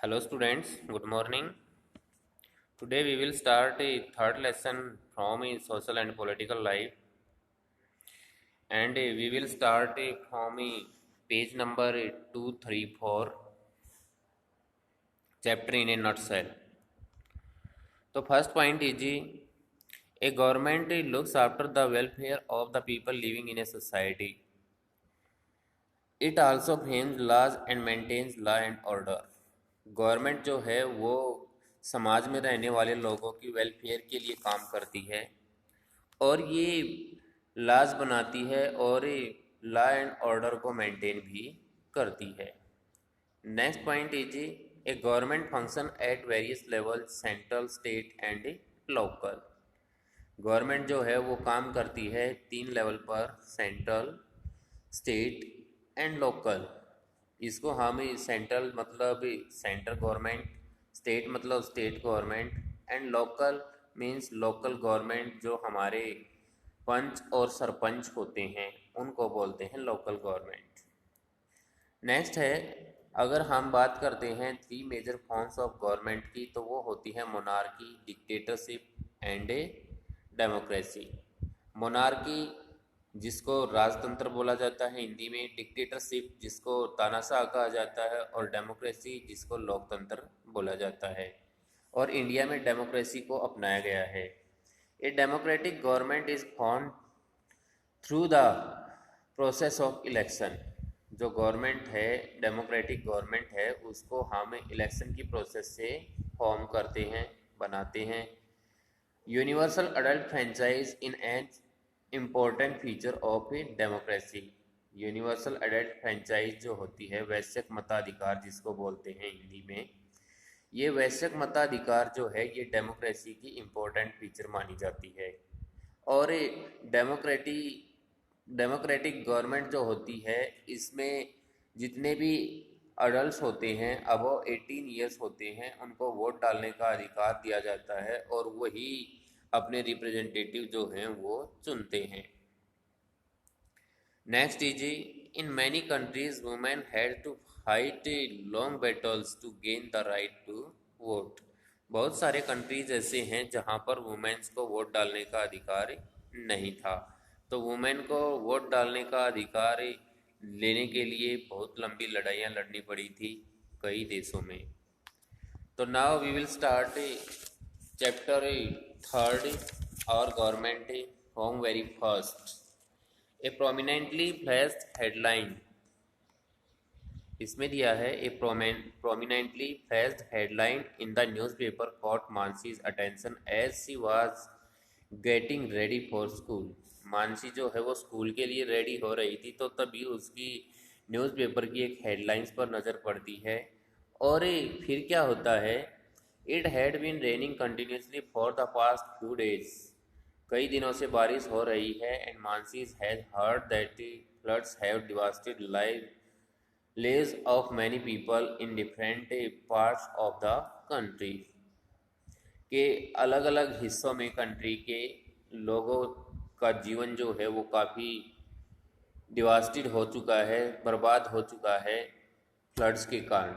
Hello students, good morning. Today we will start a third lesson from a social and political life, and we will start from page number 234, chapter in a nutshell. So first point is a government looks after the welfare of the people living in a society. It also frames laws and maintains law and order. Government जो है वो समाज में रहने वाले लोगों की welfare के लिए काम करती है और ये लॉज बनाती है और लॉ एंड ऑर्डर को मेंटेन भी करती है। Next point is a government function at various level central state and local. Government जो है वो काम करती है 3 लेवल पर, सेंट्रल, स्टेट एंड लोकल। इसको हम सेंट्रल मतलब सेंट्रल गवर्नमेंट, स्टेट मतलब state government and local means local government, जो हमारे पंच और सरपंच होते हैं उनको बोलते हैं लोकल गवर्नमेंट। नेक्स्ट है, अगर हम बात करते हैं 3 मेजर फॉर्म्स ऑफ गवर्नमेंट की, तो वो होती है monarchy, dictatorship and democracy. Monarchy जिसको राजतंत्र बोला जाता है हिंदी में, डिक्टेटरशिप जिसको तानाशाह कहा जाता है, और डेमोक्रेसी जिसको लोकतंत्र बोला जाता है। और इंडिया में डेमोक्रेसी को अपनाया गया है। A democratic government is form through the process of election. जो गवर्नमेंट है, डेमोक्रेटिक गवर्नमेंट है, उसको हम इलेक्शन की प्रोसेस से फॉर्म करते हैं, बनाते हैं। Universal adult franchise in as important feature of a democracy. Universal adult franchise जो होती है, वैश्विक मताधिकार जिसको बोलते हैं हिंदी में, ये वैश्विक मताधिकार जो है ये डेमोक्रेसी की इम्पोर्टेंट फीचर मानी जाती है। और डेमोक्रेटिक गवर्नमेंट जो होती है, इसमें जितने भी अडल्ट होते हैं, अबव 18 ईयर्स होते हैं, उनको वोट डालने का अधिकार दिया जाता है और वही अपने रिप्रेजेंटेटिव जो हैं वो चुनते हैं। Next is, in many countries women had to fight long battles to gain the right to vote. बहुत सारे कंट्रीज ऐसे हैं जहां पर वुमेन्स को वोट डालने का अधिकार नहीं था, तो वुमेन को वोट डालने का अधिकार लेने के लिए बहुत लंबी लड़ाइयाँ लड़नी पड़ी थी कई देशों में। तो now we will start chapter third और government from very first. A prominently placed headline, इसमें दिया है a prominently placed headline in the newspaper caught Mansi's attention as she was getting ready for school. Mansi जो है वो स्कूल के लिए ready हो रही थी, तो तभी उसकी न्यूज़पेपर की एक हेडलाइंस पर नज़र पड़ती है। और फिर क्या होता है, it had been raining continuously for the past few days. कई दिनों से बारिश हो रही है and Mansi has heard that floods have devastated lives of many people in different parts of the country। के अलग अलग हिस्सों में कंट्री के लोगों का जीवन जो है वो काफ़ी डिवास्टेड हो चुका है, बर्बाद हो चुका है फ्लड्स के कारण।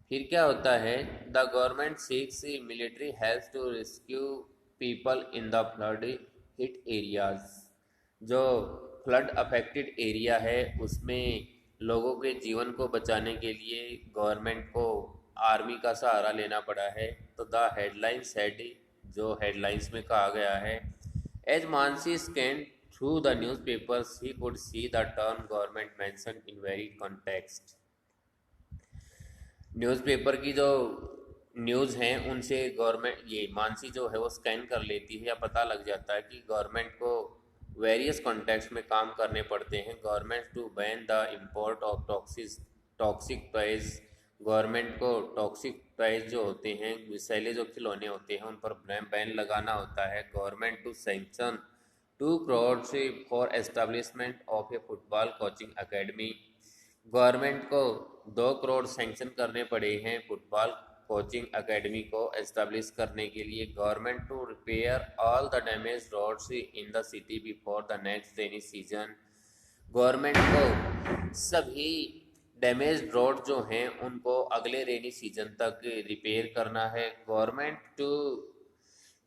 फिर क्या होता है, the government seeks military help to rescue people in the flood hit areas. जो फ्लड अफेक्टेड एरिया है उसमें लोगों के जीवन को बचाने के लिए गवर्नमेंट को आर्मी का सहारा लेना पड़ा है। तो द हेडलाइन सेड, जो हेडलाइंस में कहा गया है, as Mansi scan through the newspapers he could see the term government mention in very context. Newspaper की जो न्यूज़ हैं उनसे गवर्नमेंट, ये मानसी जो है वो स्कैन कर लेती है या पता लग जाता है कि गवर्नमेंट को वेरियस कॉन्टेक्स्ट में काम करने पड़ते हैं। Government to ban the import of toxic toys. Government को टॉक्सिक टॉयज जो होते हैं, विषैले जो खिलौने होते हैं, उन पर बैन लगाना होता है। Government to sanction 2 crore for establishment of a football coaching academy. Government को 2 करोड़ सैंक्शन करने पड़े हैं फुटबॉल कोचिंग एकेडमी को एस्टेब्लिश करने के लिए। Government to repair all the damage roads in the city before the next rainy season. Government को सभी डैमेज रोड जो हैं उनको अगले रेनी सीजन तक रिपेयर करना है। Government to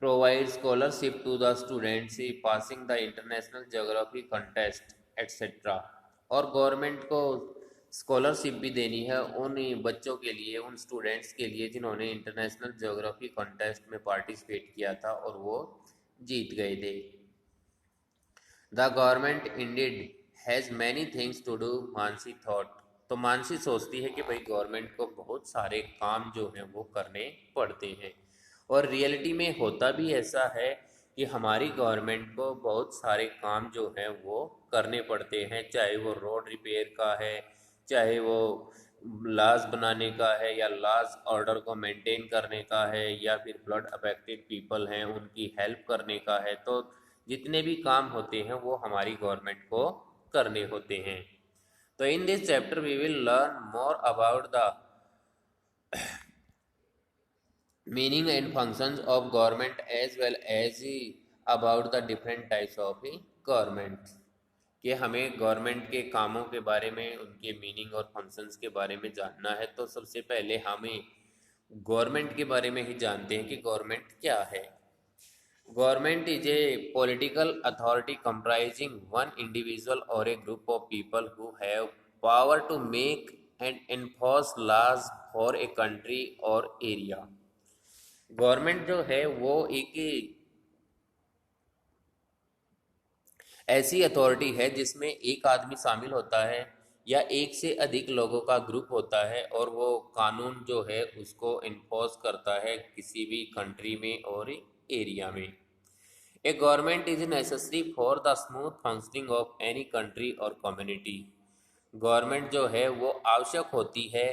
provide scholarship to the students passing the international geography contest etcetera. और गवर्नमेंट को स्कॉलरशिप भी देनी है उन बच्चों के लिए, उन स्टूडेंट्स के लिए जिन्होंने इंटरनेशनल ज्योग्राफी कंटेस्ट में पार्टिसिपेट किया था और वो जीत गए थे। The government indeed has many things to do, Mansi thought. तो मानसी सोचती है कि भाई गवर्नमेंट को बहुत सारे काम जो हैं वो करने पड़ते हैं, और रियलिटी में होता भी ऐसा है कि हमारी गवर्नमेंट को बहुत सारे काम जो हैं वो करने पड़ते हैं, चाहे वो रोड रिपेयर का है, चाहे वो लॉज बनाने का है, या लॉज ऑर्डर को मेंटेन करने का है, या फिर फ्लड अफेक्टेड पीपल हैं उनकी हेल्प करने का है। तो जितने भी काम होते हैं वो हमारी गवर्नमेंट को करने होते हैं। तो in this chapter we will learn more about the meaning and functions of government as well as about the different types of government। कि हमें गवर्नमेंट के कामों के बारे में, उनके मीनिंग और फंक्शंस के बारे में जानना है। तो सबसे पहले हमें गवर्नमेंट के बारे में ही जानते हैं कि गवर्नमेंट क्या है। Government is a political authority comprising one individual or a group of people who have power to make and enforce laws for a country or area। Government जो है वो एक ऐसी अथॉरिटी है जिसमें एक आदमी शामिल होता है या एक से अधिक लोगों का ग्रुप होता है, और वो कानून जो है उसको इन्फोर्स करता है किसी भी कंट्री में और एरिया में। A government is necessary for the smooth functioning of any country और कम्युनिटी। गवर्नमेंट जो है वो आवश्यक होती है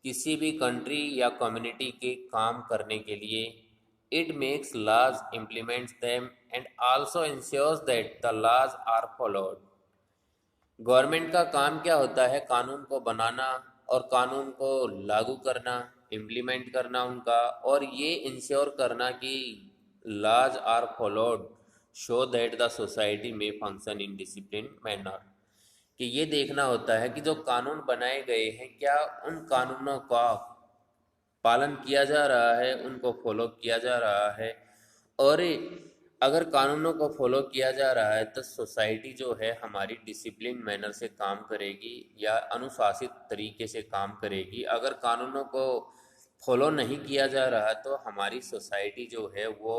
किसी भी कंट्री या कम्युनिटी के काम करने के लिए। It makes laws, implements them and also ensures that the laws are followed. Government का काम क्या होता है? कानून को बनाना और कानून को लागू करना, इम्प्लीमेंट करना उनका, और ये इंश्योर करना कि laws are followed, show that the society में फंक्शन इन डिसिप्लिन मैनर। कि ये देखना होता है कि जो कानून बनाए गए हैं क्या उन कानूनों का पालन किया जा रहा है, उनको फॉलो किया जा रहा है। और अगर कानूनों को फॉलो किया जा रहा है तो सोसाइटी जो है हमारी डिसिप्लिन मैनर से काम करेगी या अनुशासित तरीके से काम करेगी। अगर कानूनों को फॉलो नहीं किया जा रहा तो हमारी सोसाइटी जो है वो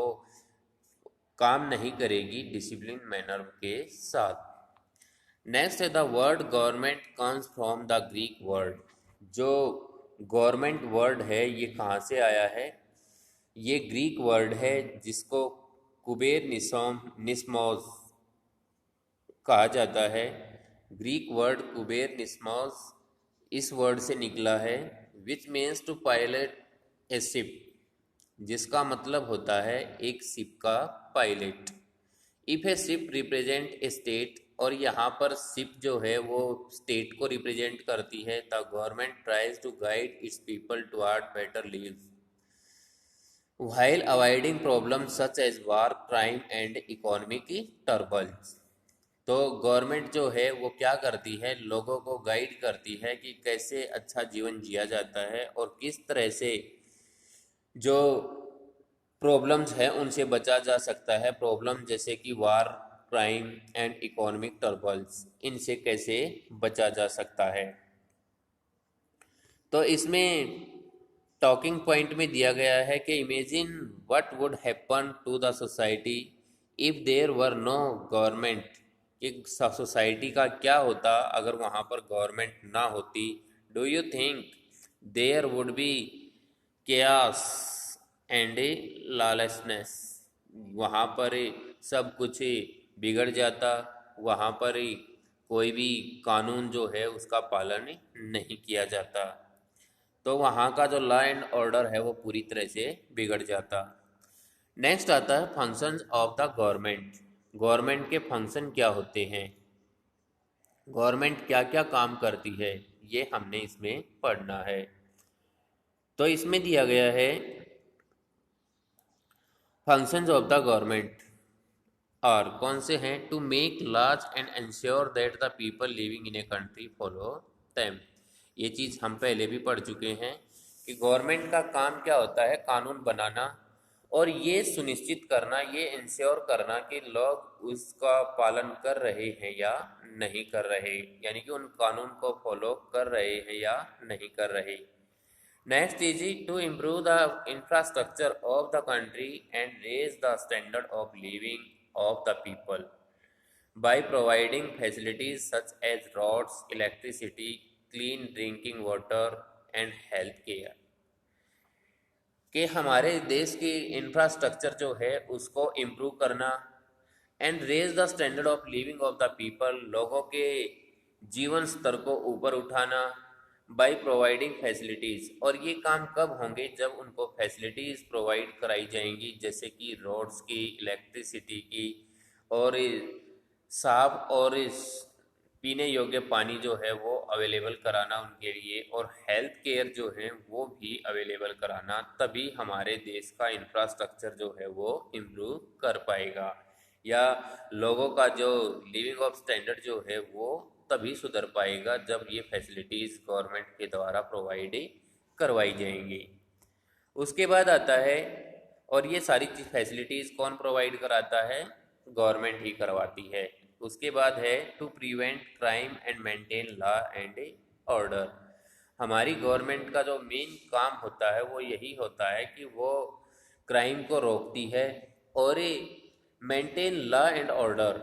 काम नहीं करेगी डिसिप्लिन मैनर के साथ। नेक्स्ट है the word government comes from the Greek word. जो गवर्नमेंट वर्ड है ये कहाँ से आया है? ये ग्रीक वर्ड है जिसको कुबेर निस्मोस कहा जाता है। ग्रीक वर्ड कुबेर निस्मोस इस वर्ड से निकला है, which means to pilot a ship, जिसका मतलब होता है एक शिप का pilot. If a ship represent a state, और यहाँ पर शिप जो है वो स्टेट को रिप्रेजेंट करती है। The government tries to guide its people toward better lives while avoiding problems such as war, crime and economic troubles. तो गवर्नमेंट जो है वो क्या करती है? लोगों को गाइड करती है कि कैसे अच्छा जीवन जिया जाता है और किस तरह से जो प्रॉब्लम्स है उनसे बचा जा सकता है। प्रॉब्लम जैसे कि वार, क्राइम एंड इकोनॉमिक टर्बल्स, इनसे कैसे बचा जा सकता है। तो इसमें टॉकिंग पॉइंट में दिया गया है कि imagine what would happen to the society if there were no government. कि सोसाइटी का क्या होता अगर वहाँ पर गवर्नमेंट ना होती। Do you think there would be chaos and lawlessness. वहाँ पर सब कुछ बिगड़ जाता, वहाँ पर कोई भी कानून जो है उसका पालन नहीं किया जाता, तो वहाँ का जो लॉ एंड ऑर्डर है वो पूरी तरह से बिगड़ जाता। नेक्स्ट आता है functions of the government. Government के फंक्शन क्या होते हैं, गवर्नमेंट क्या क्या काम करती है, ये हमने इसमें पढ़ना है। तो इसमें दिया गया है फंक्शंस ऑफ द गवर्नमेंट और कौन से हैं? To make laws and ensure that the people living in a country follow them. ये चीज़ हम पहले भी पढ़ चुके हैं कि गवर्नमेंट का काम क्या होता है, कानून बनाना और ये सुनिश्चित करना, ये इंश्योर करना कि लोग उसका पालन कर रहे हैं या नहीं कर रहे, यानी कि उन कानून को फॉलो कर रहे हैं या नहीं कर रहे। Next is to improve the infrastructure of the country and raise the standard of living of the people by providing facilities such as roads, electricity, clean drinking water and health care। कि हमारे देश की infrastructure जो है उसको improve करना and raise the standard of living of the people, लोगों के जीवन स्तर को ऊपर उठाना बाय प्रोवाइडिंग फैसिलिटीज़। और ये काम कब होंगे, जब उनको फैसिलिटीज़ प्रोवाइड कराई जाएंगी, जैसे कि रोड्स की, इलेक्ट्रिसिटी की और साफ और पीने योग्य पानी जो है वो अवेलेबल कराना उनके लिए, और हेल्थ केयर जो है वो भी अवेलेबल कराना। तभी हमारे देश का इंफ्रास्ट्रक्चर जो है वो इम्प्रूव कर पाएगा, या लोगों का जो लिविंग ऑफ स्टैंडर्ड जो है वो तभी सुधर पाएगा जब ये फैसिलिटीज़ गवर्नमेंट के द्वारा प्रोवाइड करवाई जाएंगी। उसके बाद आता है, और ये सारी फैसिलिटीज़ कौन प्रोवाइड कराता है, गवर्नमेंट ही करवाती है। उसके बाद है to prevent crime and maintain law and order. हमारी गवर्नमेंट का जो मेन काम होता है वो यही होता है कि वो क्राइम को रोकती है और मेंटेन लॉ एंड ऑर्डर।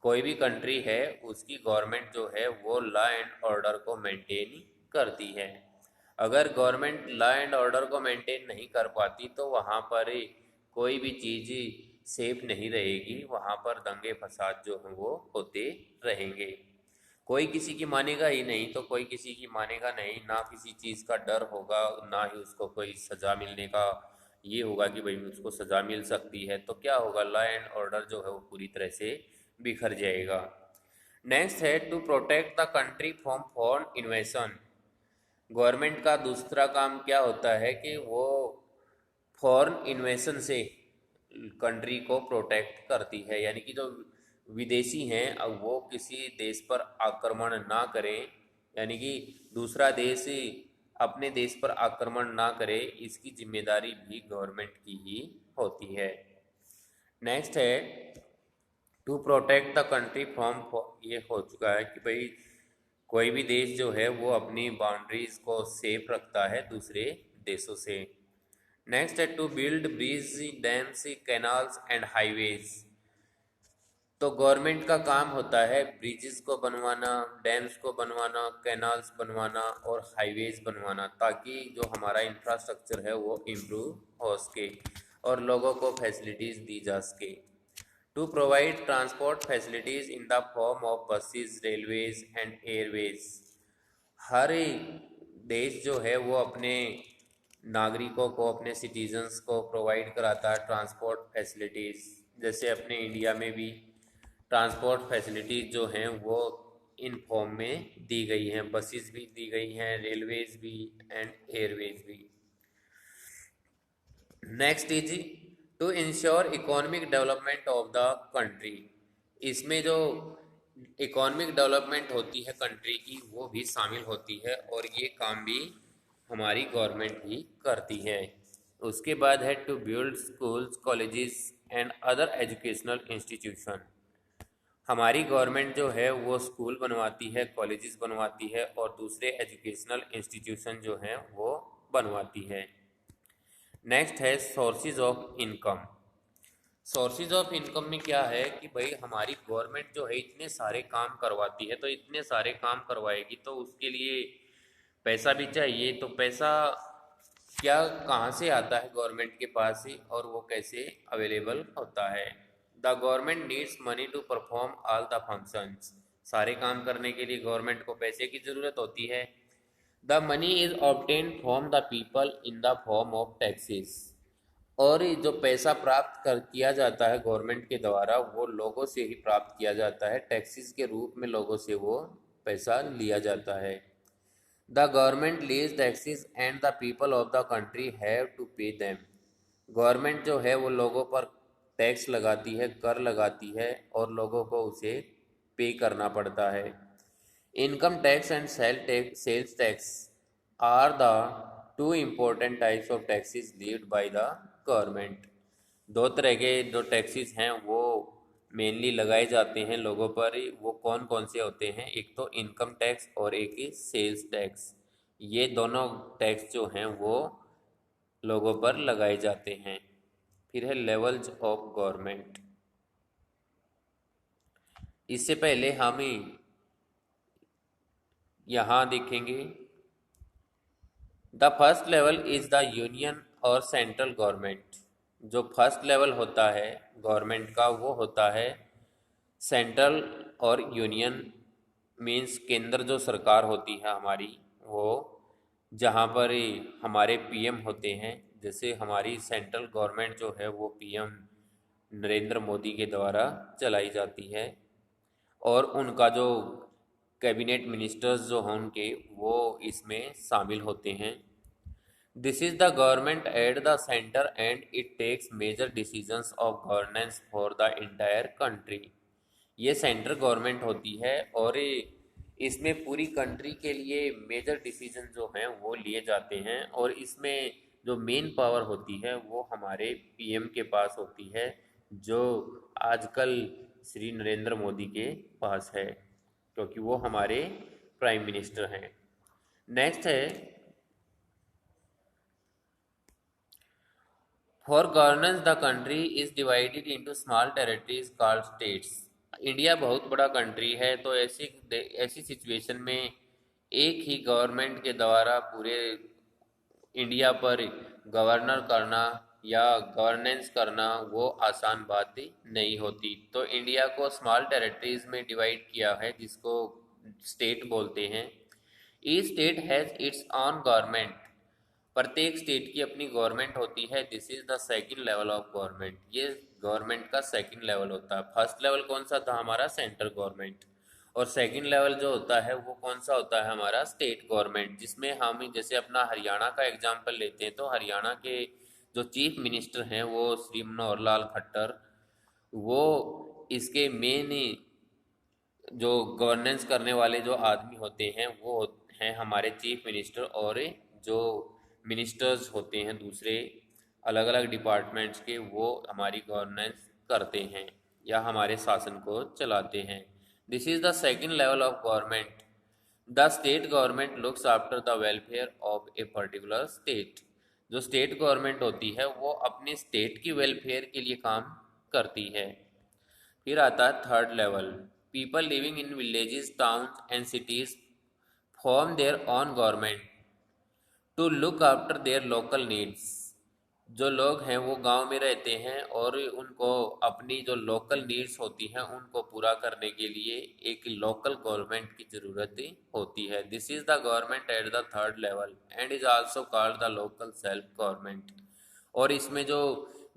कोई भी कंट्री है उसकी गवर्नमेंट जो है वो लॉ एंड ऑर्डर को मेंटेन करती है। अगर गवर्नमेंट लॉ एंड ऑर्डर को मेंटेन नहीं कर पाती तो वहाँ पर कोई भी चीज़ सेफ नहीं रहेगी, वहाँ पर दंगे फसाद जो हैं वो होते रहेंगे। कोई किसी की मानेगा ही नहीं, तो कोई किसी की मानेगा नहीं, ना किसी चीज़ का डर होगा, ना ही उसको कोई सज़ा मिलने का ये होगा कि भाई उसको सज़ा मिल सकती है, तो क्या होगा, लॉ एंड ऑर्डर जो है वो पूरी तरह से बिखर जाएगा। नेक्स्ट है to protect the country from foreign invasion. Government का दूसरा काम क्या होता है कि वो फॉरेन इन्वेशन से कंट्री को प्रोटेक्ट करती है, यानी कि जो विदेशी हैं अब वो किसी देश पर आक्रमण ना करें, यानी कि दूसरा देश अपने देश पर आक्रमण ना करे, इसकी जिम्मेदारी भी गवर्नमेंट की ही होती है। नेक्स्ट है to protect the country from, ये हो चुका है कि भाई कोई भी देश जो है वो अपनी बाउंड्रीज को सेफ रखता है दूसरे देशों से। नेक्स्ट है to build bridge, dams, canals and highways. तो गवर्नमेंट का काम होता है ब्रिजेस को बनवाना, डैम्स को बनवाना, कैनाल्स बनवाना और हाईवेज बनवाना, ताकि जो हमारा इंफ्रास्ट्रक्चर है वो इम्प्रूव हो सके और लोगों को फैसिलिटीज़ दी जा सके। To provide transport facilities in the form of buses, railways and airways. हर देश जो है वो अपने नागरिकों को, अपने सिटीजन्स को प्रोवाइड कराता है ट्रांसपोर्ट फैसिलिटीज़। जैसे अपने इंडिया में भी ट्रांसपोर्ट फैसिलिटीज़ जो हैं वो इन फॉर्म में दी गई हैं, बसेस भी दी गई हैं, रेलवेज भी एंड एयरवेज भी। Next is to ensure economic development of the country. इसमें जो इकोनॉमिक डेवलपमेंट होती है कंट्री की वो भी शामिल होती है, और ये काम भी हमारी गवर्नमेंट ही करती है। उसके बाद है to build schools, colleges and other educational institution. हमारी गवर्नमेंट जो है वो स्कूल बनवाती है, कॉलेजेस बनवाती है और दूसरे एजुकेशनल इंस्टीट्यूशन जो हैं वो बनवाती है। नेक्स्ट है sources of income. Sources of income में क्या है कि भाई हमारी गवर्नमेंट जो है इतने सारे काम करवाती है, तो इतने सारे काम करवाएगी तो उसके लिए पैसा भी चाहिए। तो पैसा क्या, कहाँ से आता है गवर्नमेंट के पास ही, और वो कैसे अवेलेबल होता है। The government needs money to perform all the functions. सारे काम करने के लिए गवर्नमेंट को पैसे की ज़रूरत होती है। The money is obtain from the people in the form of taxes. और जो पैसा प्राप्त कर किया जाता है गवर्नमेंट के द्वारा वो लोगों से ही प्राप्त किया जाता है, टैक्सेस के रूप में लोगों से वो पैसा लिया जाता है। The government levies taxes and the people of the country have to pay them. Government जो है वो लोगों पर टैक्स लगाती है, कर लगाती है और लोगों को उसे पे करना पड़ता है। Income tax and sales tax are the two important types of taxes levied by the government. दो तरह के जो टैक्सेस हैं वो मेनली लगाए जाते हैं लोगों पर। वो कौन कौन से होते हैं? एक तो इनकम टैक्स और एक ही सेल्स टैक्स। ये दोनों टैक्स जो हैं वो लोगों पर लगाए जाते हैं। फिर है लेवल्स ऑफ गवर्नमेंट। इससे पहले हम यहाँ देखेंगे the first level is the union और सेंट्रल गवर्नमेंट। जो फर्स्ट लेवल होता है गवर्नमेंट का वो होता है सेंट्रल और यूनियन। मीन्स केंद्र जो सरकार होती है हमारी, वो जहाँ पर हमारे पीएम होते हैं। जैसे हमारी सेंट्रल गवर्नमेंट जो है वो पीएम नरेंद्र मोदी के द्वारा चलाई जाती है, और उनका जो कैबिनेट मिनिस्टर्स जो हैं उनके वो इसमें शामिल होते हैं। This is the government at the centre and it takes major decisions of governance for the entire country. ये सेंट्रल गवर्नमेंट होती है और इसमें पूरी कंट्री के लिए मेजर डिसीजन जो हैं वो लिए जाते हैं, और इसमें जो मेन पावर होती है वो हमारे पीएम के पास होती है, जो आजकल श्री नरेंद्र मोदी के पास है, क्योंकि वो हमारे प्राइम मिनिस्टर हैं। नेक्स्ट है for governance the country is divided into small territories called states. India बहुत बड़ा कंट्री है, तो ऐसी ऐसी सिचुएशन में एक ही गवर्नमेंट के द्वारा पूरे इंडिया पर गवर्नर करना या गवर्नेंस करना वो आसान बात नहीं होती। तो इंडिया को स्मॉल टेरिटरीज में डिवाइड किया है, जिसको स्टेट बोलते हैं। Each state has its on government. प्रत्येक स्टेट की अपनी गवर्नमेंट होती है। This is the second level of government. ये गवर्नमेंट का सेकंड लेवल होता है। फर्स्ट लेवल कौन सा था? हमारा सेंट्रल गवर्नमेंट। और सेकंड लेवल जो होता है वो कौन सा होता है? हमारा स्टेट गवर्नमेंट, जिसमें हम जैसे अपना हरियाणा का एग्जाम्पल लेते हैं तो हरियाणा के जो चीफ मिनिस्टर हैं वो श्री मनोहर लाल खट्टर, वो इसके मेन जो गवर्नेंस करने वाले जो आदमी होते हैं वो हैं हमारे चीफ मिनिस्टर। और जो मिनिस्टर्स होते हैं दूसरे अलग अलग डिपार्टमेंट्स के, वो हमारी गवर्नेंस करते हैं या हमारे शासन को चलाते हैं। This is the second level of government. The state government looks after the welfare of a particular state. जो स्टेट गवर्नमेंट होती है वो अपने स्टेट की वेलफेयर के लिए काम करती है। फिर आता है third level. People living in villages towns and cities form their own government to look after their local needs. जो लोग हैं वो गांव में रहते हैं और उनको अपनी जो लोकल नीड्स होती हैं उनको पूरा करने के लिए एक लोकल गवर्नमेंट की ज़रूरत होती है। This is the government at the third level and is also called the local self government. और इसमें जो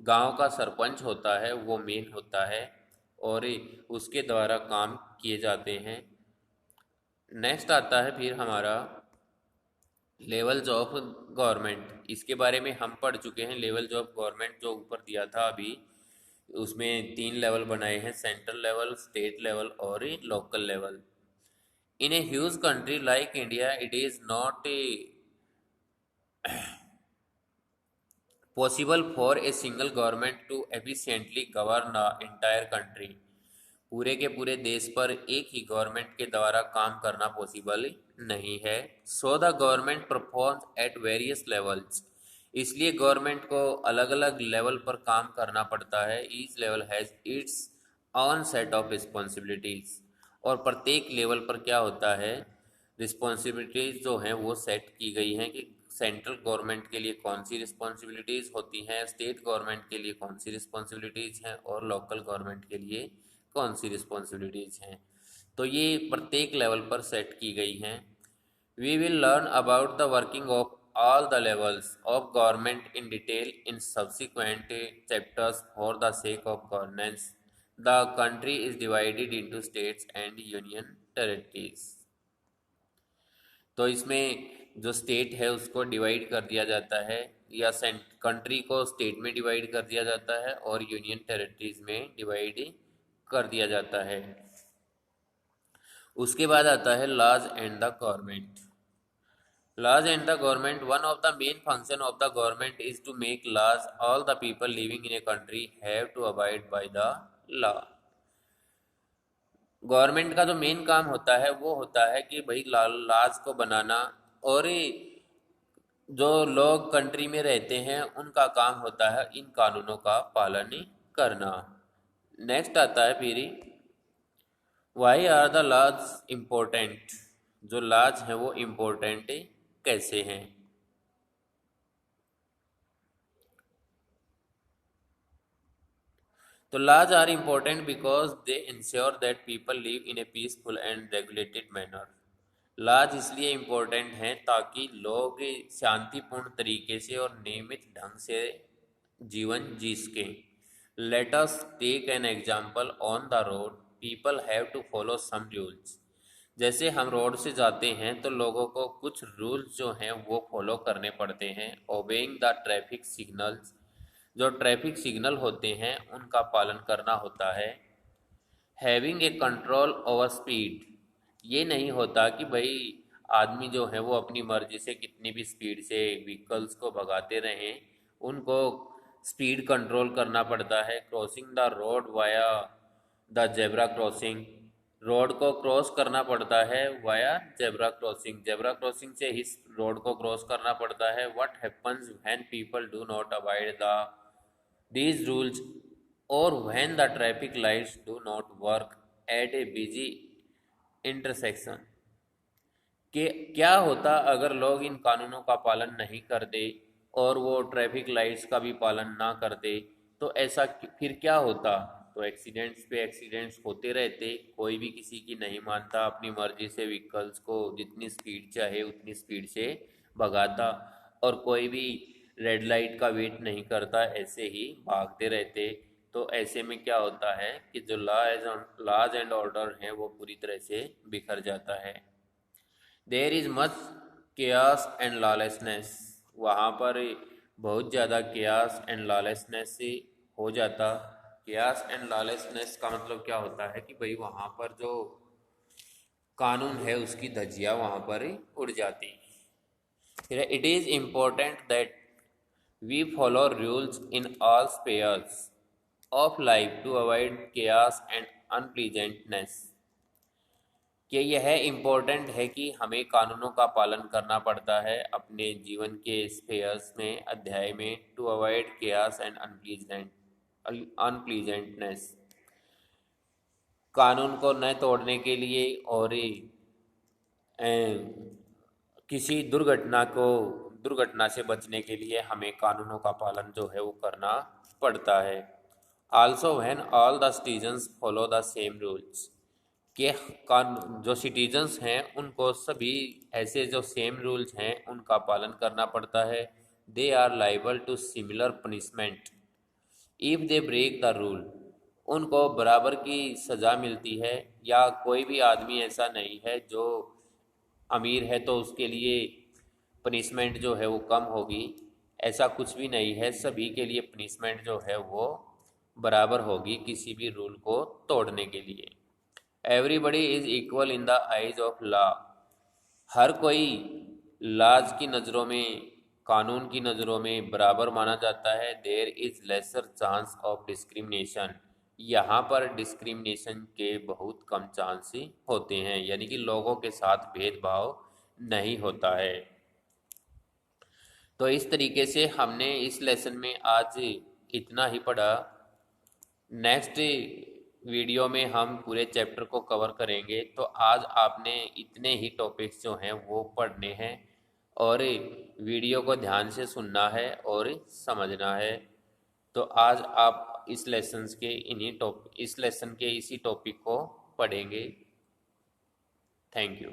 गांव का सरपंच होता है वो मेन होता है और उसके द्वारा काम किए जाते हैं। नेक्स्ट आता है फिर हमारा लेवल्स ऑफ गवर्नमेंट। इसके बारे में हम पढ़ चुके हैं। लेवल्स ऑफ गवर्नमेंट जो ऊपर दिया था अभी, उसमें तीन लेवल बनाए हैं, सेंट्रल लेवल, स्टेट लेवल और local level. In a huge country like India it is not possible for a single government to efficiently govern the entire country. पूरे के पूरे देश पर एक ही गवर्नमेंट के द्वारा काम करना पॉसिबल नहीं है। So the government performs at various levels. इसलिए गवर्नमेंट को अलग अलग लेवल पर काम करना पड़ता है। Each level has its on set of responsibilities. और प्रत्येक लेवल पर क्या होता है, रिस्पॉन्सिबिलिटीज़ जो हैं वो सेट की गई हैं कि सेंट्रल गवर्नमेंट के लिए कौन सी रिस्पॉन्सिबिलिटीज़ होती हैं, स्टेट गवर्नमेंट के लिए कौन सी रिस्पॉन्सिबिलिटीज़ हैं और लोकल गवर्नमेंट के लिए कौन सी रिस्पॉन्सिबिलिटीज़ हैं। तो ये प्रत्येक लेवल पर सेट की गई हैं। We will learn about the working of all the levels of government in detail in subsequent chapters. For the sake of governance, the country is divided into states and union territories. तो इसमें जो state है उसको divide कर दिया जाता है, या कंट्री को स्टेट में डिवाइड कर दिया जाता है और यूनियन टेरिटरीज में डिवाइड कर दिया जाता है। उसके बाद आता है laws and the government. Laws and the government. One of the main function of the government is to make laws. All the people living in a country have to abide by the law. Government का जो main काम होता है वो होता है कि भाई लाज को बनाना, और जो लोग कंट्री में रहते हैं उनका काम होता है इन कानूनों का पालन करना। नेक्स्ट आता है फिर why are the laws important. जो लॉज हैं वो इम्पोर्टेंट कैसे हैं। तो laws are important because they ensure that people live in a peaceful and regulated manner. laws इसलिए इम्पोर्टेंट हैं ताकि लोग शांतिपूर्ण तरीके से और नियमित ढंग से जीवन जी सकें। Let us take an example on the road. People have to follow some rules. जैसे हम रोड से जाते हैं तो लोगों को कुछ रूल्स जो हैं वो फॉलो करने पड़ते हैं। Obeying the traffic signals. जो ट्रैफिक सिग्नल होते हैं उनका पालन करना होता है। Having a control over speed. ये नहीं होता कि भाई आदमी जो है वो अपनी मर्जी से कितनी भी स्पीड से व्हीकल्स को भगाते रहें, उनको स्पीड कंट्रोल करना पड़ता है। Crossing the road via the zebra crossing. Road को क्रॉस करना पड़ता है via zebra crossing. Zebra crossing से ही रोड को क्रॉस करना पड़ता है। What happens when people do not avoid the these rules or when the traffic lights do not work at a busy intersection। कि क्या होता अगर लोग इन कानूनों का पालन नहीं करते और वो ट्रैफिक लाइट्स का भी पालन ना करते, तो ऐसा फिर क्या होता। तो एक्सीडेंट्स पे एक्सीडेंट्स होते रहते, कोई भी किसी की नहीं मानता, अपनी मर्जी से व्हीकल्स को जितनी स्पीड चाहे उतनी स्पीड से भगाता, और कोई भी रेड लाइट का वेट नहीं करता, ऐसे ही भागते रहते। तो ऐसे में क्या होता है कि जो लॉज एंड ऑर्डर हैं वो पूरी तरह से बिखर जाता है। There is much chaos and lawlessness. वहाँ पर बहुत ज़्यादा केयास एंड लॉलेसनेस हो जाता। केयास एंड लॉलेसनेस का मतलब क्या होता है कि भाई वहाँ पर जो कानून है उसकी धज्जियाँ वहाँ पर उड़ जाती। फिर it is important that we follow rules in all spheres of life to avoid chaos and unpleasantness. कि यह इम्पोर्टेंट है कि हमें कानूनों का पालन करना पड़ता है अपने जीवन के स्पेयर्स में, अध्याय में, टू अवॉइड केयास एंड अनप्लीजेंटनेस। कानून को न तोड़ने के लिए और किसी दुर्घटना से बचने के लिए हमें कानूनों का पालन जो है वो करना पड़ता है। Also when all the citizens follow the same rules. कि जो सिटीजन्स हैं उनको सभी ऐसे जो सेम रूल्स हैं उनका पालन करना पड़ता है। They are liable to similar punishment if they break the rule. उनको बराबर की सज़ा मिलती है, या कोई भी आदमी ऐसा नहीं है जो अमीर है तो उसके लिए पनिशमेंट जो है वो कम होगी, ऐसा कुछ भी नहीं है। सभी के लिए पनिशमेंट जो है वो बराबर होगी किसी भी रूल को तोड़ने के लिए। Everybody is equal in the eyes of law. हर कोई लाज की नज़रों में, कानून की नज़रों में बराबर माना जाता है। There is lesser chance of discrimination. यहाँ पर डिस्क्रिमिनेशन के बहुत कम चांस ही होते हैं, यानी कि लोगों के साथ भेदभाव नहीं होता है। तो इस तरीके से हमने इस लेसन में आज इतना ही पढ़ा। नेक्स्ट वीडियो में हम पूरे चैप्टर को कवर करेंगे। तो आज आपने इतने ही टॉपिक्स जो हैं वो पढ़ने हैं, और वीडियो को ध्यान से सुनना है और समझना है। तो आज आप इस लेसन के इसी टॉपिक को पढ़ेंगे। Thank you.